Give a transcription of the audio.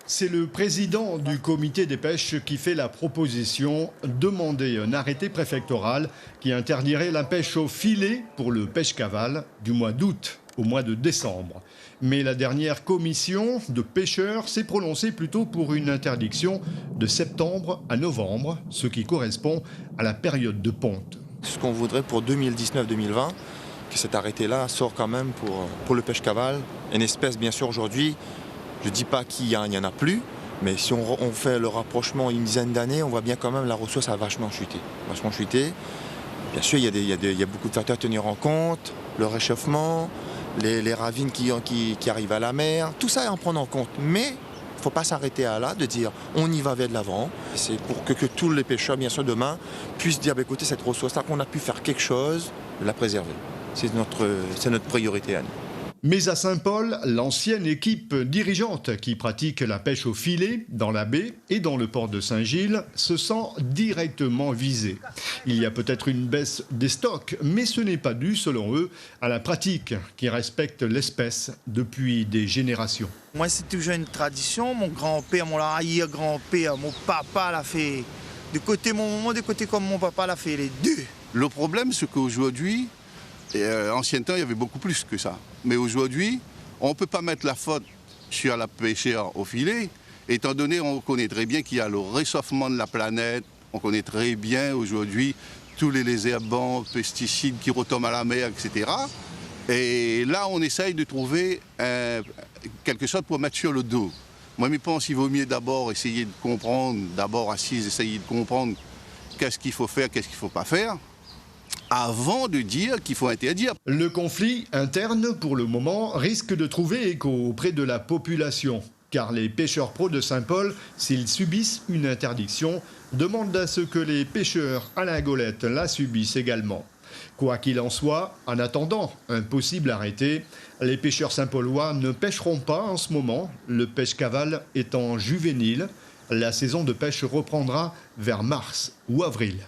C'est le président du comité des pêches qui fait la proposition, demander un arrêté préfectoral qui interdirait la pêche au filet pour le pêche-cavale du mois d'août au mois de décembre. Mais la dernière commission de pêcheurs s'est prononcée plutôt pour une interdiction de septembre à novembre, ce qui correspond à la période de ponte. Ce qu'on voudrait pour 2019-2020, que cet arrêté-là sort quand même pour le pêche-cavale. Une espèce, bien sûr, aujourd'hui, je ne dis pas qu'il n'y en a plus, mais si on fait le rapprochement une dizaine d'années, on voit bien quand même la ressource a vachement chuté. Bien sûr, il y a beaucoup de facteurs à tenir en compte, le réchauffement, les ravines qui arrivent à la mer, tout ça est à prendre en compte. Mais il ne faut pas s'arrêter à là, de dire on y va vers de l'avant. C'est pour que tous les pêcheurs, bien sûr, demain, puissent dire écoutez, cette ressource-là, qu'on a pu faire quelque chose, de la préserver. C'est notre priorité à nous. Mais à Saint-Paul, l'ancienne équipe dirigeante qui pratique la pêche au filet dans la baie et dans le port de Saint-Gilles se sent directement visée. Il y a peut-être une baisse des stocks, mais ce n'est pas dû, selon eux, à la pratique qui respecte l'espèce depuis des générations. Moi, c'est toujours une tradition. Mon grand-père, mon arrière-grand-père, mon papa l'a fait. De côté mon maman, de côté comme mon papa l'a fait, les deux. Le problème, c'est qu'aujourd'hui, ancien temps, il y avait beaucoup plus que ça. Mais aujourd'hui, on ne peut pas mettre la faute sur la pêcheur au filet, étant donné qu'on connaît très bien qu'il y a le réchauffement de la planète, on connaît très bien aujourd'hui tous les désherbants, pesticides qui retombent à la mer, etc. Et là, on essaye de trouver quelque chose pour mettre sur le dos. Moi, je pense qu'il vaut mieux d'abord essayer de comprendre, essayer de comprendre qu'est-ce qu'il faut faire, qu'est-ce qu'il ne faut pas faire, avant de dire qu'il faut interdire. Le conflit interne, pour le moment, risque de trouver écho auprès de la population. Car les pêcheurs pros de Saint-Paul, s'ils subissent une interdiction, demandent à ce que les pêcheurs à la golette la subissent également. Quoi qu'il en soit, en attendant un possible arrêté, les pêcheurs saint-paulois ne pêcheront pas en ce moment, le pêche-cavale étant juvénile. La saison de pêche reprendra vers mars ou avril.